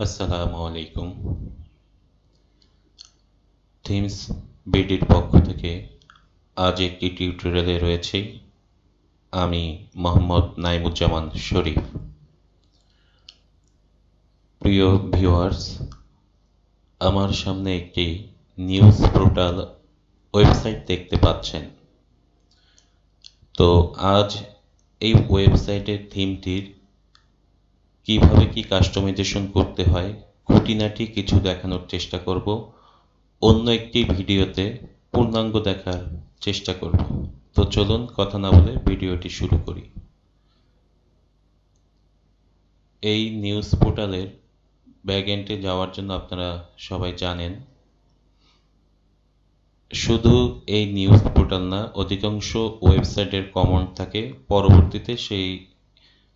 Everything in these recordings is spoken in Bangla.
আসসালামু আলাইকুম। থিমস বিডির পক্ষ থেকে আজ একটি টিউটোরিয়ালে রয়েছি আমি মোহাম্মদ নাইমুজ্জামান শরীফ। প্রিয় ভিউয়ার্স, আমার সামনে একটি নিউজ পোর্টাল ওয়েবসাইট দেখতে পাচ্ছেন। তো আজ এই ওয়েবসাইটের থিমটির কিভাবে কি কাস্টমাইজেশন করতে হয় খুঁটিনাটি কিছু দেখানোর চেষ্টা করব। অন্য একটি ভিডিওতে পূর্ণাঙ্গ দেখার চেষ্টা করব। তো চলুন কথা না বলে ভিডিওটি শুরু করি। এই নিউজ পোর্টালের ব্যাকএন্ডে যাওয়ার জন্য আপনারা সবাই জানেন, শুধু এই নিউজ পোর্টাল না, অধিকাংশ ওয়েবসাইটের কমন থাকে, পরবর্তীতে সেই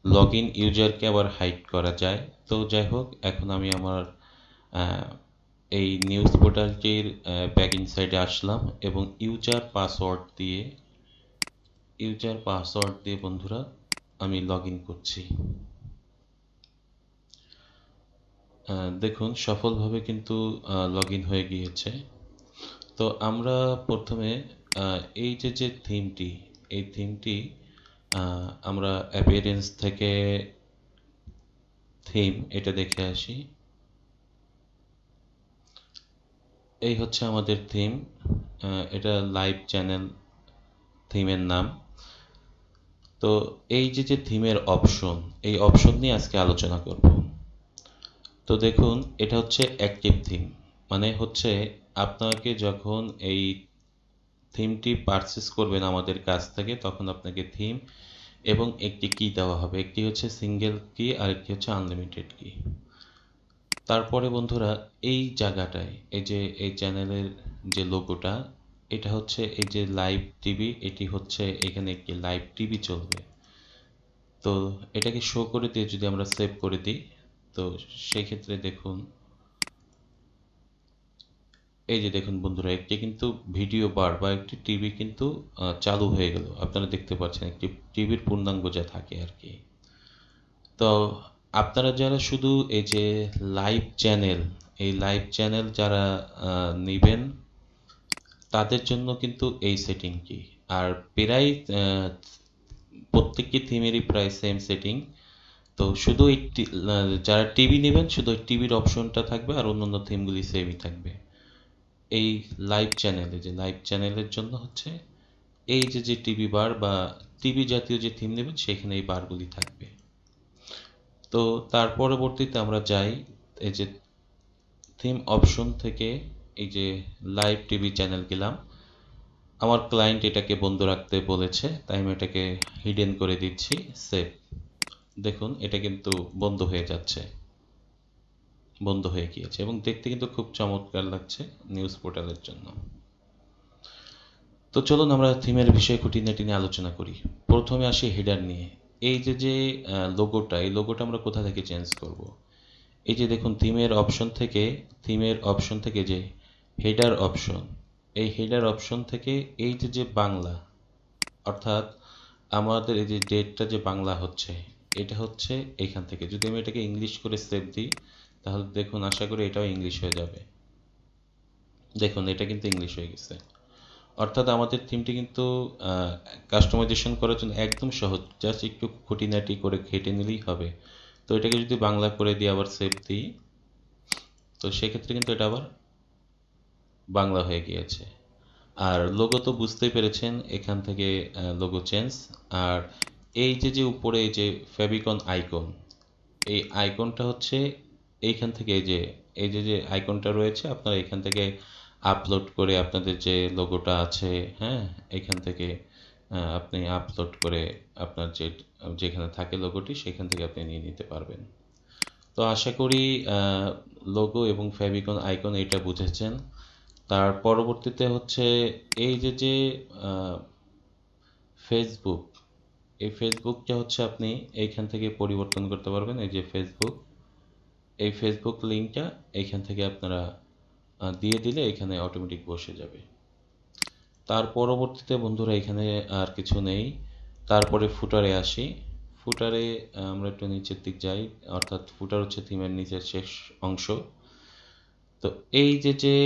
লগ ইন ইউজারকে আবার হাইড করা যায়। তো যাই হোক, এখন আমি আমার এই নিউজ পোর্টালটির ব্যাকএন্ড সাইডে আসলাম এবং ইউজার পাসওয়ার্ড দিয়ে বন্ধুরা আমি লগ ইন করছি। দেখুন সফলভাবে কিন্তু লগ ইন হয়ে গিয়েছে। তো আমরা প্রথমে এই যে থিমটি, এই থিমটি আমরা অ্যাপিয়ারেন্স থেকে থিম এটা দেখে আসি। এই হচ্ছে আমাদের থিম, এটা লাইভ চ্যানেল থিমের নাম। তো এই যে থিমের অপশন, এই অপশন নিয়ে আজকে আলোচনা করব। তো দেখুন, এটা হচ্ছে অ্যাক্টিভ থিম, মানে হচ্ছে আপনাকে যখন এই থিমটি পারচেস করবেন আমাদের কাছ থেকে, তখন আপনাকে থিম এবং একটি কি দেওয়া হবে। একটি হচ্ছে সিঙ্গেল কি আর একটি হচ্ছে আনলিমিটেড কি। তারপরে বন্ধুরা এই জায়গাটায় এই যে এই চ্যানেলের যে লোগোটা, এটা হচ্ছে এই যে লাইভ টিভি, এটি হচ্ছে এখানে একটি লাইভ টিভি চলবে। তো এটাকে শো করে দিয়ে যদি আমরা সেভ করে দিই, তো সেই ক্ষেত্রে দেখুন, এই যে দেখুন বন্ধুরা, একটি কিন্তু ভিডিও বার বা একটি টিভি কিন্তু চালু হয়ে গেল। আপনারা দেখতে পাচ্ছেন একটি টিভির পূর্ণাঙ্গ যা থাকে আর কি। তো আপনারা যারা শুধু এই যে লাইভ চ্যানেল, এই লাইভ চ্যানেল যারা নেবেন, তাদের জন্য কিন্তু এই সেটিংটি। আর প্রায় প্রত্যেকটি থিমেরই প্রায় সেম সেটিং। তো শুধু এই যারা টিভি নেবেন, শুধু ওই টিভির অপশনটা থাকবে আর অন্যান্য থিমগুলি সেমই থাকবে। এই লাইভ চ্যানেলের জন্য হচ্ছে এই যে টিভি বার বা টিভি জাতীয় যে থিম নেবেন, সেখানে এই বারগুলি থাকবে। তো তার পরবর্তীতে আমরা যাই এই যে থিম অপশন থেকে এই যে লাইভ টিভি চ্যানেল গেলাম। আমার ক্লায়েন্ট এটাকে বন্ধ রাখতে বলেছে, তাই আমি এটাকে হিডেন করে দিচ্ছি। সেভ। দেখুন এটা কিন্তু বন্ধ হয়ে গিয়েছে এবং দেখতে কিন্তু খুব চমৎকার লাগছে নিউজ পোর্টালের জন্য। তো চলুন আমরা থিমের বিষয়ে খুঁটিনাটি নিয়ে আলোচনা করি। প্রথমে আসি হেডার নিয়ে। এই যে লোগোটা, এই লোগোটা আমরা কোথা থেকে চেঞ্জ করব। এই যে দেখুন থিমের অপশন থেকে যে হেডার অপশন, এই হেডার অপশন থেকে এই যে বাংলা, অর্থাৎ আমাদের এই যে ডেটটা যে বাংলা হচ্ছে, এটা হচ্ছে এখান থেকে। যদি আমি এটাকে ইংলিশ করে সেভ দিই, তাহলে দেখুন আশা করি এটাও ইংলিশ হয়ে যাবে। দেখুন এটা কিন্তু ইংলিশ হয়ে গেছে। অর্থাৎ আমাদের থিমটি কিন্তু কাস্টমাইজেশন করার জন্য একদম সহজ, জাস্ট একটু খুঁটিনাটি করে ঘেটে নিলেই হবে। তো এটাকে যদি বাংলা করে দিয়ে আবার সেভ দিই, তো সেক্ষেত্রে কিন্তু এটা আবার বাংলা হয়ে গিয়েছে। আর লোগো তো বুঝতেই পেরেছেন, এখান থেকে লোগো চেঞ্জ। আর এই যে উপরে এই যে ফেভিকন আইকন, এই আইকনটা হচ্ছে এইখান থেকে এই যে আইকনটা রয়েছে, আপনারা এখান থেকে আপলোড করে আপনাদের যে লোগোটা আছে, হ্যাঁ, এখান থেকে আপনি আপলোড করে আপনার যেখানে থাকে লোগোটি, সেখান থেকে আপনি নিয়ে নিতে পারবেন। তো আশা করি লোগো এবং ফেভিকন আইকন এটা বুঝেছেন। তার পরবর্তীতে হচ্ছে এই যে ফেসবুক, এই ফেসবুকটা হচ্ছে আপনি এইখান থেকে পরিবর্তন করতে পারবেন। এই যে এই ফেসবুক লিঙ্কটা এইখান থেকে আপনারা দিয়ে দিলে এখানে অটোমেটিক বসে যাবে। তার পরবর্তীতে বন্ধুরা এখানে আর কিছু নেই। তারপরে ফুটারে আসি। ফুটারে আমরা একটু নিচের দিক যাই, অর্থাৎ ফুটার হচ্ছে থিমের নিচের শেষ অংশ। তো এই যে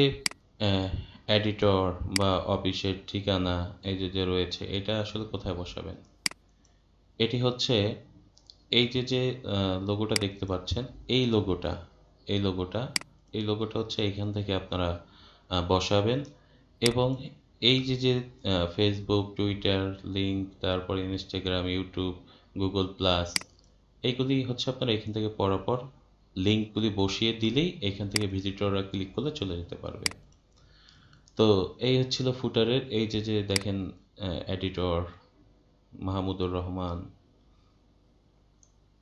এডিটর বা অফিসের ঠিকানা এই যে রয়েছে, এটা আসলে কোথায় বসাবেন? এটি হচ্ছে এই যে লোগোটা দেখতে পাচ্ছেন, এই লোগোটা এই লোগোটা এই লোগোটা হচ্ছে এখান থেকে আপনারা বসাবেন। এবং এই যে ফেসবুক, টুইটার লিঙ্ক, তারপরে ইনস্টাগ্রাম, ইউটিউব, গুগল প্লাস, এইগুলি হচ্ছে আপনারা এখান থেকে পরপর লিঙ্কগুলি বসিয়ে দিলেই এখান থেকে ভিজিটররা ক্লিক করলে চলে যেতে পারবে। তো এই হচ্ছিল ফুটারের এই যে দেখেন, এডিটর মাহমুদুর রহমান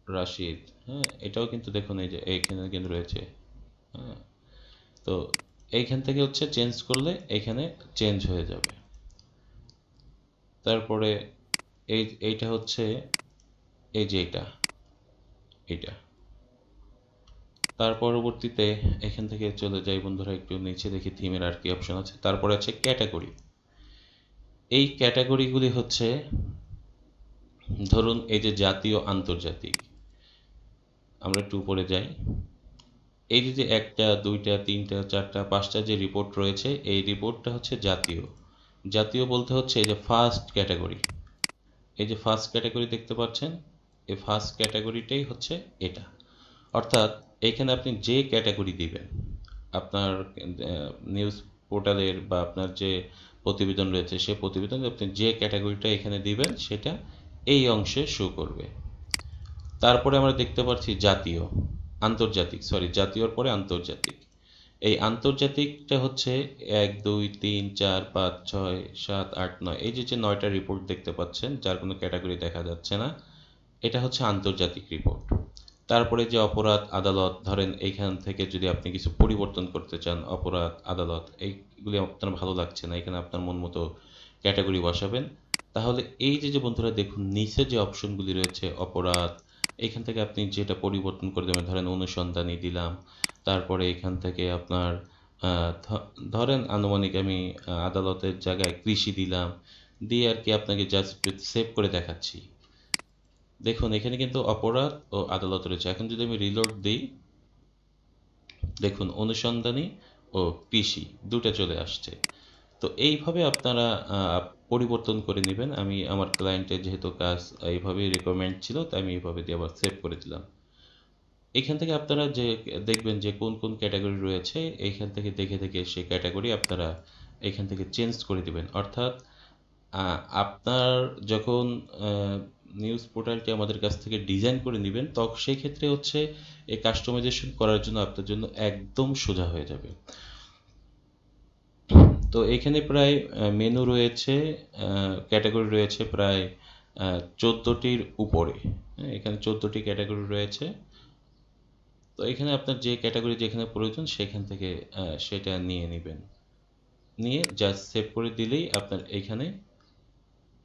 রাশিদ, হ্যাঁ, এটাও কিন্তু দেখুন এই যে এইখানে কিন্তু রয়েছে। হ্যাঁ, তো এইখান থেকে হচ্ছে চেঞ্জ করলে এখানে চেঞ্জ হয়ে যাবে। তারপরে এইটা হচ্ছে এই যে এটা তার পরবর্তীতে এখান থেকে চলে যাই বন্ধুরা, একটু নিচে দেখি থিমের আর কি অপশন আছে। তারপরে আছে ক্যাটাগরি। এই ক্যাটাগরিগুলি হচ্ছে, ধরুন এই যে জাতীয়, আন্তর্জাতিক, আমরা একটু উপরে যাই। এই যে একটা, দুইটা, তিনটা, চারটা, পাঁচটা যে রিপোর্ট রয়েছে, এই রিপোর্টটা হচ্ছে জাতীয়। জাতীয় বলতে হচ্ছে এই যে ফার্স্ট ক্যাটাগরি, এই যে ফার্স্ট ক্যাটাগরি দেখতে পাচ্ছেন, এই ফার্স্ট ক্যাটাগরিটাই হচ্ছে এটা। অর্থাৎ এখানে আপনি যে ক্যাটাগরি দিবেন, আপনার নিউজ পোর্টালের বা আপনার যে প্রতিবেদন রয়েছে, সেই প্রতিবেদনে আপনি যে ক্যাটাগরিটা এখানে দিবেন সেটা এই অংশে শো করবে। তারপরে আমরা দেখতে পাচ্ছি জাতীয়, আন্তর্জাতিক, সরি, জাতীয়র পরে আন্তর্জাতিক। এই আন্তর্জাতিকটা হচ্ছে 1, 2, 3, 4, 5, 6, 7, 8, 9, এই যে 9টা রিপোর্ট দেখতে পাচ্ছেন যার কোনো ক্যাটাগরি দেখা যাচ্ছে না, এটা হচ্ছে আন্তর্জাতিক রিপোর্ট। তারপরে যে অপরাধ, আদালত, ধরেন এইখান থেকে যদি আপনি কিছু পরিবর্তন করতে চান, অপরাধ, আদালত, এইগুলি আপনার ভালো লাগছে না, এখানে আপনার মন মতো ক্যাটাগরি বসাবেন। তাহলে এই যে বন্ধুরা দেখুন নিচে যে অপশনগুলি রয়েছে, অপরাধ, এখান থেকে আপনি যেটা পরিবর্তন করে দেবেন, ধরেন অনুসন্ধানী দিলাম। তারপরে এখান থেকে আপনার ধরেন আনুমানিক আমি আদালতের জায়গায় কৃষি দিলাম, দিয়ে আর কি আপনাকে জাস্ট সেভ করে দেখাচ্ছি। দেখুন এখানে কিন্তু অপরাধ ও আদালত রয়েছে। এখন যদি আমি রিলোড দিই, দেখুন অনুসন্ধানী ও কৃষি দুটো চলে আসছে। তো এইভাবে আপনারা পরিবর্তন করে নেবেন। আমি আমার ক্লায়েন্টের যেহেতু কাজ এইভাবেই রিকোয়ারমেন্ট ছিল, তাই আমি এইভাবে দিয়ে আবার সেভ করে দিলাম। এখান থেকে আপনারা যে দেখবেন যে কোন কোন ক্যাটাগরি রয়েছে, এইখান থেকে দেখে দেখে সেই ক্যাটাগরি আপনারা এখান থেকে চেঞ্জ করে দিবেন। অর্থাৎ আপনার যখন নিউজ পোর্টালটি আমাদের কাছ থেকে ডিজাইন করে নেবেন, তখন সেই ক্ষেত্রে হচ্ছে এই কাস্টমাইজেশন করার জন্য আপনার জন্য একদম সোজা হয়ে যাবে। তো এখানে প্রায় মেনু রয়েছে, ক্যাটাগরি রয়েছে প্রায় 14টির উপরে। এখানে 14টি ক্যাটাগরি রয়েছে। তো এখানে আপনার যে ক্যাটাগরি যেখানে প্রয়োজন সেখান থেকে সেটা নিয়ে নেবেন, নিয়ে জাস্ট সেভ করে দিলেই আপনার এখানে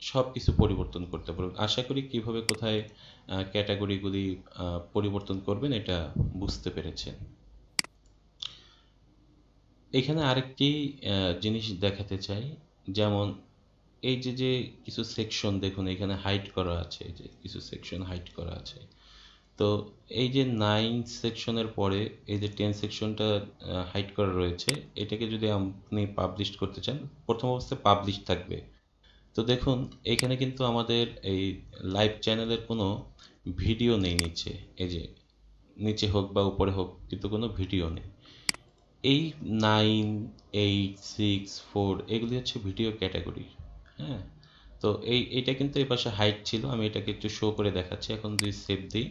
সব কিছু পরিবর্তন করতে পারবেন। আশা করি কিভাবে কোথায় ক্যাটাগরিগুলি পরিবর্তন করবেন এটা বুঝতে পেরেছেন। এখানে আরেকটি জিনিস দেখাতে চাই, যেমন এই যে কিছু সেকশন দেখুন এখানে হাইড করা আছে, এই যে কিছু সেকশন হাইড করা আছে। তো এই যে 9 সেকশনের পরে এই যে 10 সেকশনটা হাইড করা রয়েছে, এটাকে যদি আপনি পাবলিশ করতে চান, প্রথম অবস্থায় পাবলিশ থাকবে। তো দেখুন এখানে কিন্তু আমাদের এই লাইভ চ্যানেলের কোনো ভিডিও নেই নিচে, এই যে নিচে হোক বা উপরে হোক কিন্তু কোনো ভিডিও নেই। এই 9, 8, 6, 4 এগুলি হচ্ছে ভিডিও ক্যাটাগরি। হ্যাঁ, তো এইটা কিন্তু এই পাশে হাইট ছিল, আমি এটাকে একটু শো করে দেখাচ্ছি। এখন যদি সেভ দিই,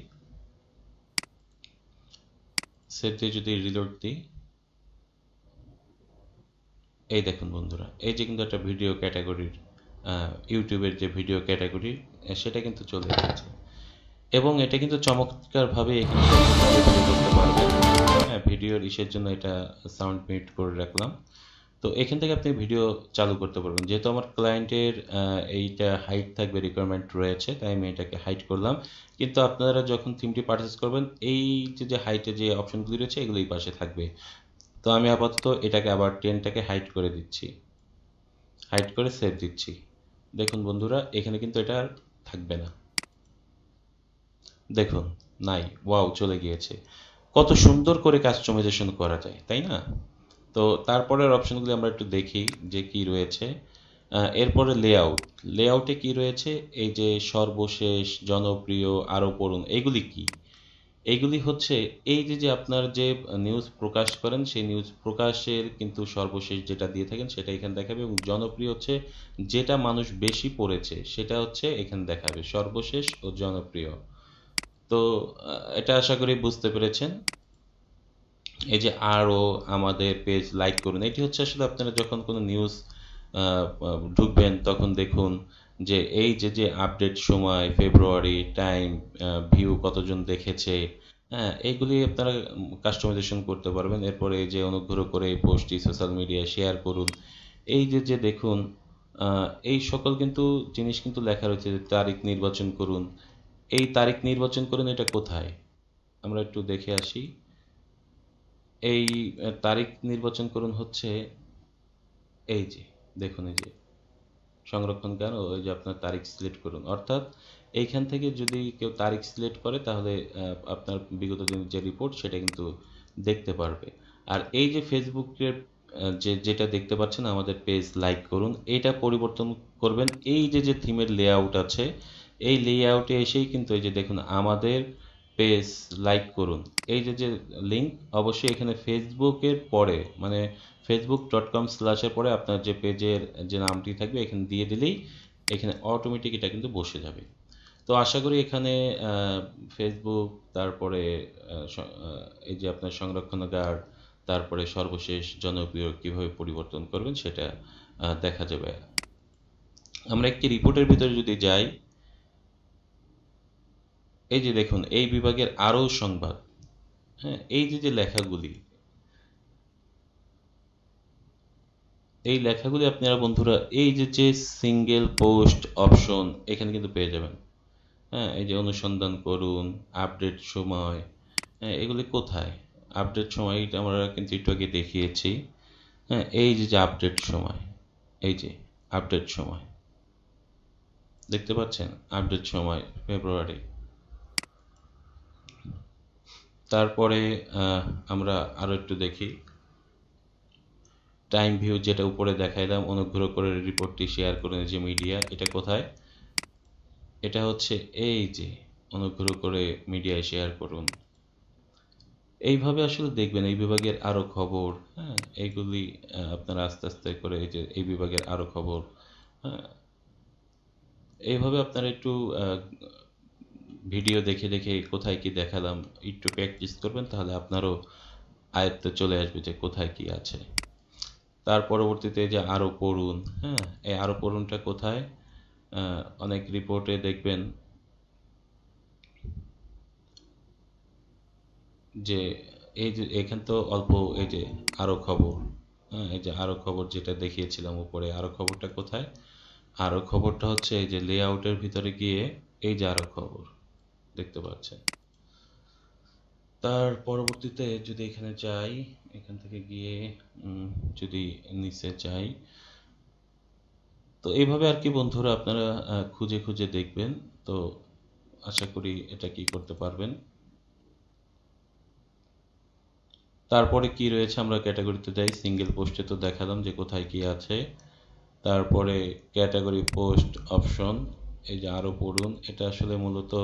সেভ দিয়ে যদি রিলোড দিই, এই দেখুন বন্ধুরা, এই যে কিন্তু একটা ভিডিও ক্যাটাগরির ইউটিউবের যে ভিডিও ক্যাটাগরি সেটা কিন্তু চলে এসেছে। এবং এটা কিন্তু চমৎকারভাবে এখানে করতে পারবেন। হ্যাঁ, ভিডিওর ইসের জন্য এটা সাউন্ড মিউট করে রাখলাম। তো এখান থেকে আপনি ভিডিও চালু করতে পারবেন। যেহেতু আমার ক্লায়েন্টের এইটা হাইট থাকবে রিকোয়ারমেন্ট রয়েছে, তাই আমি এটাকে হাইট করলাম। কিন্তু আপনারা যখন থিমটি পারচেস করবেন, এই যে হাইটে যে অপশনগুলি রয়েছে এগুলো এই পাশে থাকবে। তো আমি আপাতত এটাকে আবার 10টাকে হাইট করে দিচ্ছি, হাইট করে সেভ দিচ্ছি। দেখুন বন্ধুরা এখানে কিন্তু এটা আর থাকবে না। দেখুন, নাই, ওয়াও চলে গিয়েছে। কত সুন্দর করে কাস্টমাইজেশন করা যায়, তাই না? তো তারপরের অপশনগুলি আমরা একটু দেখি যে কি রয়েছে। এরপরে লেআউট। লেআউটে কি রয়েছে? এই যে সর্বশেষ, জনপ্রিয়, আরও পড়ুন, এগুলি কি? এইগুলি হচ্ছে এই যে যে আপনার যে নিউজ প্রকাশ করেন সেই নিউজ প্রকাশের কিন্তু সর্বশেষ যেটা দিয়ে থাকেন সেটা এখানে দেখাবে, এবং জনপ্রিয় হচ্ছে যেটা মানুষ বেশি পড়েছে সেটা হচ্ছে এখানে দেখাবে, সর্বশেষ ও জনপ্রিয়। তো এটা আশা করি বুঝতে পেরেছেন। এই যে আরও আমাদের পেজ লাইক করুন, এটি হচ্ছে আসলে আপনারা যখন কোনো নিউজ ঢুকবেন তখন দেখুন যে এই যে যে আপডেট সময়, ফেব্রুয়ারি, টাইম, ভিউ কতজন দেখেছে, হ্যাঁ এইগুলি আপনারা কাস্টমাইজেশন করতে পারবেন। এরপরে এই যে অনুগ্রহ করে এই পোস্টটি সোশ্যাল মিডিয়ায় শেয়ার করুন, এই যে যে দেখুন এই সকল কিন্তু জিনিস কিন্তু লেখা রয়েছে যে তারিখ নির্বাচন করুন। এই তারিখ নির্বাচন করুন, এটা কোথায় আমরা একটু দেখে আসি। এই তারিখ নির্বাচন করুন হচ্ছে এই যে দেখুন, এই যে সংরক্ষণ কেন, ওই যে আপনার তারিখ সিলেক্ট করুন, অর্থাৎ এইখান থেকে যদি কেউ তারিখ সিলেক্ট করে তাহলে আপনার বিগত দিনের যে রিপোর্ট সেটা কিন্তু দেখতে পারবে। আর এই যে ফেসবুকের যেটা দেখতে পাচ্ছেন আমাদের পেজ লাইক করুন, এটা পরিবর্তন করবেন। এই যে যে থিমের লেআউট আছে, এই লেআউটে এসেই কিন্তু এই যে দেখুন আমাদের পেজ লাইক করুন, এই যে যে লিঙ্ক, অবশ্যই এখানে ফেসবুকের পরে মানে facebook.com/এর পরে আপনার যে পেজের যে নামটি থাকবে এখানে দিয়ে দিলেই এখানে অটোমেটিক এটা কিন্তু বসে যাবে। তো আশা করি এখানে ফেসবুক, তারপরে এই যে আপনার সংরক্ষণাগার, তারপরে সর্বশেষ, জনপ্রিয় কিভাবে পরিবর্তন করবেন সেটা দেখা যাবে। আমরা একটি রিপোর্টের ভিতরে যদি যাই, এই যে দেখুন এই বিভাগের আরও সংবাদ, হ্যাঁ এই যে যে লেখাগুলি, এই লেখাগুলি আপনারা বন্ধুরা এই যে যে সিঙ্গেল পোস্ট অপশন এখানে কিন্তু পেয়ে যাবেন। হ্যাঁ এই যে অনুসন্ধান করুন, আপডেট সময়, হ্যাঁ এগুলি কোথায়? আপডেট সময় এটা আমরা কিন্তু একটু আগে দেখিয়েছি। হ্যাঁ এই যে যে আপডেট সময়, এই যে আপডেট সময় দেখতে পাচ্ছেন, আপডেট সময় ফেব্রুয়ারি। তারপরে আমরা আরও একটু দেখি টাইম ভিউ, যেটা উপরে দেখাইলাম, অনুগ্রহ করে রিপোর্টটি শেয়ার করুন, যে মিডিয়া, এটা কোথায়? এটা হচ্ছে এই যে অনুগ্রহ করে মিডিয়ায় শেয়ার করুন। এইভাবে আসলে দেখবেন এই বিভাগের আরও খবর, হ্যাঁ এইগুলি আপনারা আস্তে আস্তে করে এই যে এই বিভাগের আরও খবর, হ্যাঁ এইভাবে আপনারা একটু ভিডিও দেখে দেখে কোথায় কি দেখালাম একটু প্র্যাকটিস করবেন, তাহলে আপনারও আয়ত্তে চলে আসবে যে কোথায় কি আছে। তার পরবর্তীতে যে আরও পড়ুন, হ্যাঁ এই আরও পড়ুনটা কোথায়? অনেক রিপোর্টে দেখবেন যে এই যে এখান তো অল্প, এই যে আরও খবর, হ্যাঁ এই যে আরও খবর যেটা দেখিয়েছিলাম উপরে, আরও খবরটা কোথায়? আরও খবরটা হচ্ছে এই যে লেআউটের ভিতরে গিয়ে এই যে আরও খবর দেখতে পাচ্ছেন। তার পরবর্তীতে যদি এখানে যাই, এখান থেকে গিয়ে যদি নিচে যাই, তো এইভাবে আর কি বন্ধুরা আপনারা খুঁজে খুঁজে দেখবেন। তো আশা করি এটা কি করতে পারবেন। তারপরে কি রয়েছে আমরা ক্যাটাগরিতে যাই, সিঙ্গেল পোস্টে তো দেখালাম যে কোথায় কি আছে। তারপরে ক্যাটাগরি পোস্ট অপশন, এই যে আরও পড়ুন, এটা আসলে মূলত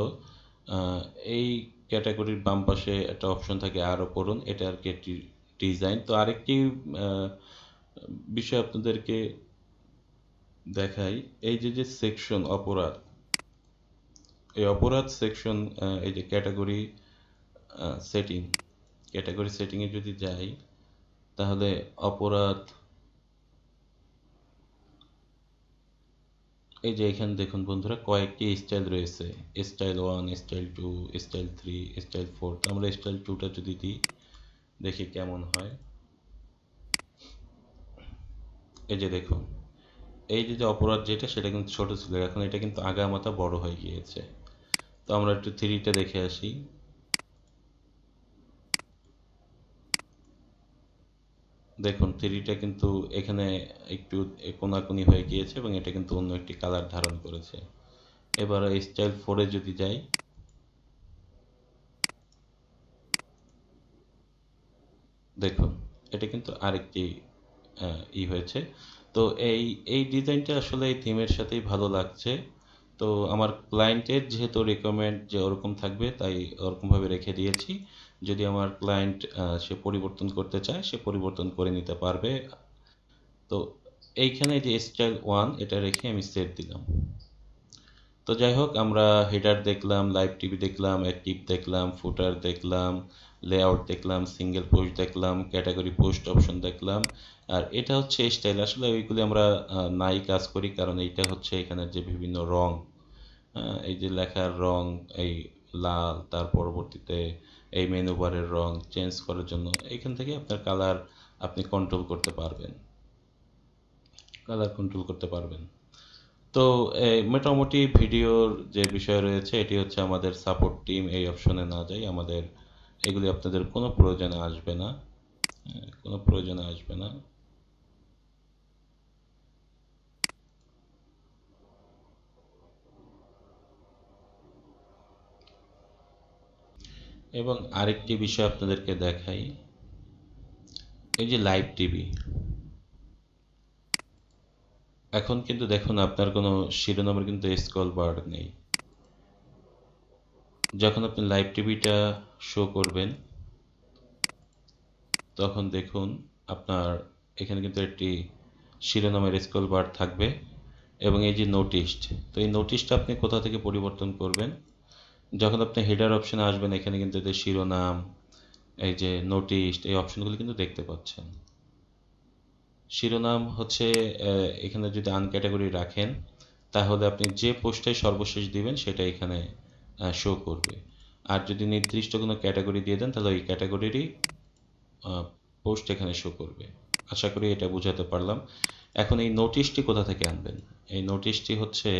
আহ, এই ক্যাটাগরির বাম পাশে একটা অপশন থাকে আরও পড়ুন, এটা আর কি একটি ডিজাইন। তো আরেকটি আহ, বিষয় আপনাদেরকে দেখাই, এই যে যে সেকশন অপরাধ, এই অপরাধ সেকশন, এই যে ক্যাটাগরি সেটিং, ক্যাটাগরি সেটিংয়ে যদি যাই তাহলে অপরাধ, এই যে এখানে দেখুন বন্ধুরা কয়েকটি স্টাইল রয়েছে, স্টাইল 1, স্টাইল 2, স্টাইল 3, স্টাইল 4। তো আমরা স্টাইল 2টা যদি দিই দেখি কেমন হয়। এই যে দেখুন এই যে যে অপরাধ যেটা সেটা কিন্তু ছোট ছিল, এখন এটা কিন্তু আগামাথা বড় হয়ে গিয়েছে। তো আমরা একটু 3টা দেখে আসি। দেখুন 3টা কিন্তু এখানে একটু কোনাকুনি হয়ে গিয়েছে এবং এটা কিন্তু অন্য একটি কালার ধারণ করেছে। এবার স্টাইল 4-এ যদি যাই, দেখুন এটা কিন্তু আরেকটি হয়েছে। তো এই এই ডিজাইনটা আসলে এই থিমের সাথেই ভালো লাগছে। তো আমার ক্লায়েন্টের যেহেতু রিকোয়ারমেন্ট যে ওরকম থাকবে, তাই ওরকমভাবে রেখে দিয়েছি। যদি আমার ক্লায়েন্ট সে পরিবর্তন করতে চায়, সে পরিবর্তন করে নিতে পারবে। তো এইখানে যে স্টাইল ওয়ান এটা রেখে আমি সেভ দিলাম। তো যাই হোক, আমরা হেডার দেখলাম, লাইভ টিভি দেখলাম, অ্যাক্টিভ দেখলাম, ফুটার দেখলাম, লেআউট দেখলাম, সিঙ্গেল পোস্ট দেখলাম, ক্যাটাগরি পোস্ট অপশন দেখলাম। আর এটা হচ্ছে স্টাইল। আসলে ওইগুলি আমরা নাই কাজ করি, কারণ এইটা হচ্ছে এখানে যে বিভিন্ন রং, এই যে লেখার রং, এই লাল, তার পরবর্তীতে এই মেনু বারের রং চেঞ্জ করার জন্য এখান থেকে আপনার কালার আপনি কন্ট্রোল করতে পারবেন, কালার কন্ট্রোল করতে পারবেন। তো মোটামুটি ভিডিওর যে বিষয় রয়েছে, এটি হচ্ছে আমাদের সাপোর্ট টিম এই অপশনে না যায়, আমাদের এগুলি আপনাদের কোনো প্রয়োজনে আসবে না, কোনো প্রয়োজনে আসবে না। এবং আরেকটি বিষয় আপনাদেরকে দেখাই, এই যে লাইভ টিভি, এখন কিন্তু দেখুন আপনার কোনো শিরোনামের কিন্তু স্ক্রল বার নেই। যখন আপনি লাইভ টিভিটা শো করবেন, তখন দেখুন আপনার এখানে কিন্তু একটি শিরোনামের স্ক্রল বার থাকবে এবং এই যে নোটিশড, তো এই নোটিশটা আপনি কোথা থেকে পরিবর্তন করবেন? যখন আপনি হেডার অপশনে আসবেন, এখানে কিন্তু এদের শিরোনাম, এই যে নোটিশড, এই অপশনগুলো কিন্তু দেখতে পাচ্ছেন। শিরোনাম হচ্ছে এখানে যদি আনক্যাটাগরি রাখেন, তাহলে আপনি যে পোস্টটাই সর্বশেষ দিবেন সেটা এখানে শো করবে। আর যদি নির্দিষ্ট কোনো ক্যাটাগরি দিয়ে দেন, তাহলে ওই ক্যাটাগরিরই পোস্ট এখানে শো করবে। আশা করি এটা বোঝাতে পারলাম। এখন এই নোটিশটি কোথা থেকে আনবেন? এই নোটিশটি হচ্ছে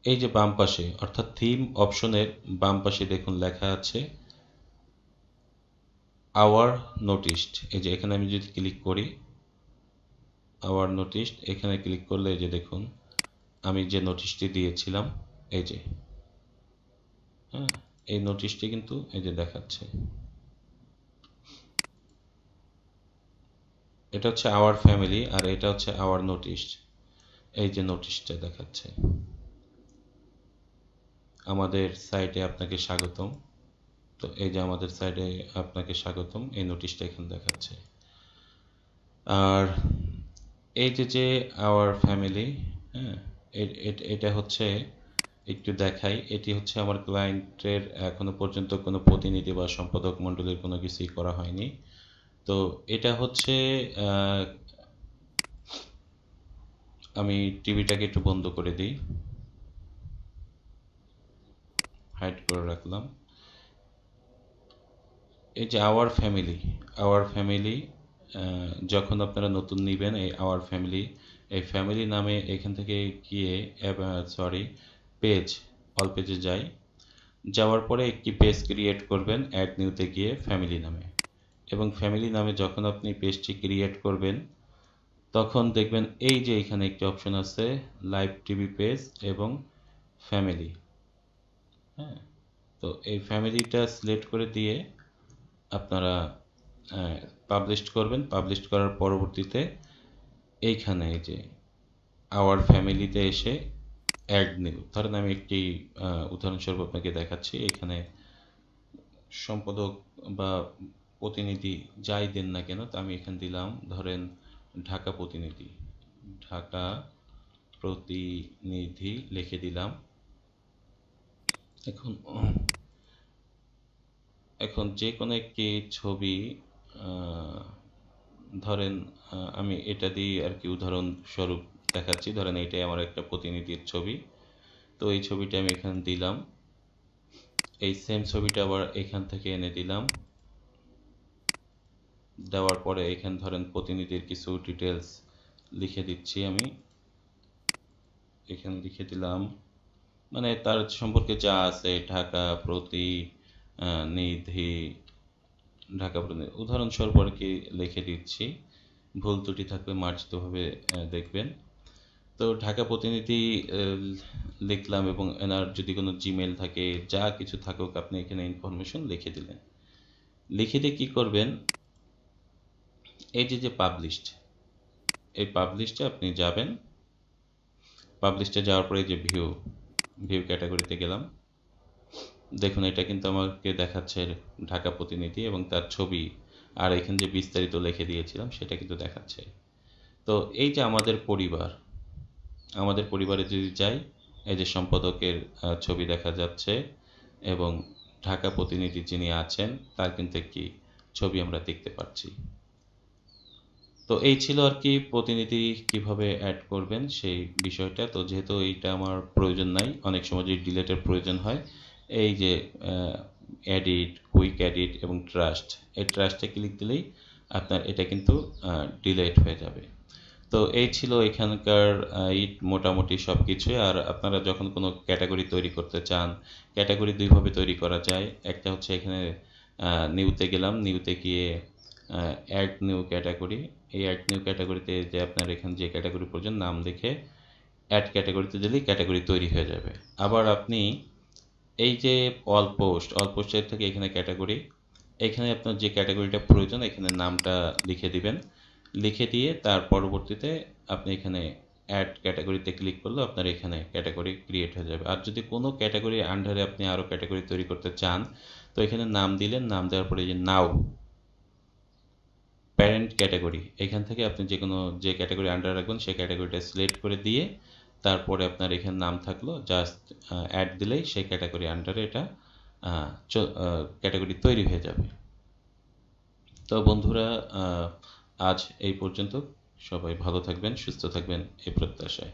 এই যে বাম পাশে, অর্থাৎ থিম অপশনের বাম পাশে দেখুন লেখা আছে আওয়ার নোটিশড। এই যে এখানে আমি যদি ক্লিক করি আওয়ার নোটিশড, এখানে ক্লিক করলে এই যে দেখুন আমি যে নোটিশটি দিয়েছিলাম, এই যে, হ্যাঁ, এই নোটিশটি কিন্তু এই যে দেখাচ্ছে। এটা হচ্ছে আওয়ার ফ্যামিলি আর এটা হচ্ছে আওয়ার নোটিশ। এই যে নোটিশটা দেখাচ্ছে, আমাদের সাইটে আপনাকে স্বাগতম। তো এই যে আমাদের সাইটে আপনাকে স্বাগতম, এই নোটিশটা এখানে দেখাচ্ছে। আর এই যে যে আওয়ার ফ্যামিলি, হ্যাঁ, এটা হচ্ছে, একটু দেখাই, এটি হচ্ছে আমার ক্লায়েন্টের এখনো পর্যন্ত কোনো প্রতিনিধি বা সম্পাদক মণ্ডলীর কোনো কিছুই করা হয়নি। তো এটা হচ্ছে আমি টিভিটাকে একটু বন্ধ করে দিই, হাইড করে রাখলাম। এই যে আওয়ার ফ্যামিলি যখন আপনারা নতুন নেবেন, এই আওয়ার ফ্যামিলি, এই ফ্যামিলি নামে এখান থেকে গিয়ে পেজ, অল পেজে যাই, যাওয়ার পরে একটি পেজ ক্রিয়েট করবেন অ্যাড নিউতে গিয়ে ফ্যামিলি নামে। এবং ফ্যামিলি নামে যখন আপনি পেজটি ক্রিয়েট করবেন, তখন দেখবেন এই যে এখানে একটি অপশন আছে লাইভ টিভি পেজ এবং ফ্যামিলি। হ্যাঁ, তো এই ফ্যামিলিটা সিলেক্ট করে দিয়ে আপনারা পাবলিশ করবেন। পাবলিশ করার পরবর্তীতে এইখানে এই যে আওয়ার ফ্যামিলিতে এসে অ্যাড নিউ, ধরেন আমি একটি উদাহরণস্বরূপ আপনাকে দেখাচ্ছি। এখানে সম্পাদক বা প্রতিনিধি যাই দেন না কেন, তো আমি এখানে দিলাম ধরেন ঢাকা প্রতিনিধি, ঢাকা প্রতিনিধি লিখে দিলাম। এখন এখন যে কোনো একটি ছবি, ধরেন আমি এটা দিয়ে আর কি উদাহরণস্বরূপ দেখাচ্ছি, ধরেন এটাই আমার একটা প্রতিনিধির ছবি। তো এই ছবিটা আমি এখানে দিলাম, এই সেম ছবিটা আবার এখান থেকে এনে দিলাম। দেওয়ার পরে এখানে ধরেন প্রতিনিধির কিছু ডিটেলস লিখে দিচ্ছি, আমি এখানে লিখে দিলাম, মানে তার সম্পর্কে যা আছে, ঢাকা প্রতিনিধি, ঢাকা প্রতিনিধি উদাহরণস্বরূপ আর কি লিখে দিচ্ছি। ভুল ত্রুটি থাকলে মার্জিতভাবে দেখবেন। তো ঢাকা প্রতিনিধি লিখলাম এবং এনার যদি কোনো জিমেল থাকে, যা কিছু থাকুক, আপনি এখানে ইনফরমেশন লিখে দিলেন। লিখে দিয়ে কি করবেন, এই যে পাবলিশড, এই পাবলিশডে আপনি যাবেন। পাবলিশডে যাওয়ার পরে যে ভিউ, ভিউ ক্যাটাগরিতে গেলাম। দেখুন এটা কিন্তু আমাকে দেখাচ্ছে ঢাকা প্রতিনিধি এবং তার ছবি, আর এখানে যে বিস্তারিত লিখে দিয়েছিলাম সেটা কিন্তু দেখাচ্ছে। তো এই যে আমাদের পরিবার, আমাদের পরিবারে যদি যাই, এই যে সম্পাদকের ছবি দেখা যাচ্ছে এবং ঢাকা প্রতিনিধি যিনি আছেন তার কিন্তু একটি ছবি আমরা দেখতে পাচ্ছি। তো এই ছিল আর কি প্রতিনিধি কিভাবে অ্যাড করবেন সেই বিষয়টা। তো যেহেতু এইটা আমার প্রয়োজন নাই, অনেক সময় যদি ডিলেটের প্রয়োজন হয়, এই যে এডিট, কুইক এডিট এবং ট্রাস্ট, এই ট্রাস্টে ক্লিক দিলেই আপনার এটা কিন্তু ডিলেট হয়ে যাবে। তো এই ছিল এখানকার এই মোটামুটি সব কিছুই। আর আপনারা যখন কোনো ক্যাটাগরি তৈরি করতে চান, ক্যাটাগরি দুইভাবে তৈরি করা যায়। একটা হচ্ছে এখানে নিউতে গেলাম, নিউতে গিয়ে অ্যাড নিউ ক্যাটাগরি, এই অ্যাড নিউ ক্যাটাগরিতে যে আপনার এখানে যে ক্যাটাগরি প্রয়োজন নাম লিখে অ্যাড ক্যাটাগরিতে দিলেই ক্যাটাগরি তৈরি হয়ে যাবে। আবার আপনি এই যে অল পোস্ট, অল পোস্টের থেকে এখানে ক্যাটাগরি, এখানে আপনার যে ক্যাটাগরিটা প্রয়োজন এখানে নামটা লিখে দিবেন। লিখে দিয়ে তার পরবর্তীতে আপনি এখানে অ্যাড ক্যাটাগরিতে ক্লিক করলে আপনার এখানে ক্যাটাগরি ক্রিয়েট হয়ে যাবে। আর যদি কোনো ক্যাটাগরি আন্ডারে আপনি আরও ক্যাটাগরি তৈরি করতে চান, তো এখানে নাম দিলেন, নাম দেওয়ার পরে যে নাও প্যারেন্ট ক্যাটাগরি, এখান থেকে আপনি যে কোনো যে ক্যাটাগরি আন্ডার রাখবেন সেই ক্যাটাগরিটা সিলেক্ট করে দিয়ে তারপরে আপনার এখানে নাম থাকলো, জাস্ট অ্যাড দিলেই সেই ক্যাটাগরি আন্ডারে এটা ক্যাটাগরি তৈরি হয়ে যাবে। তো বন্ধুরা, আজ এই পর্যন্ত। সবাই ভালো থাকবেন, সুস্থ থাকবেন এই প্রত্যাশায়।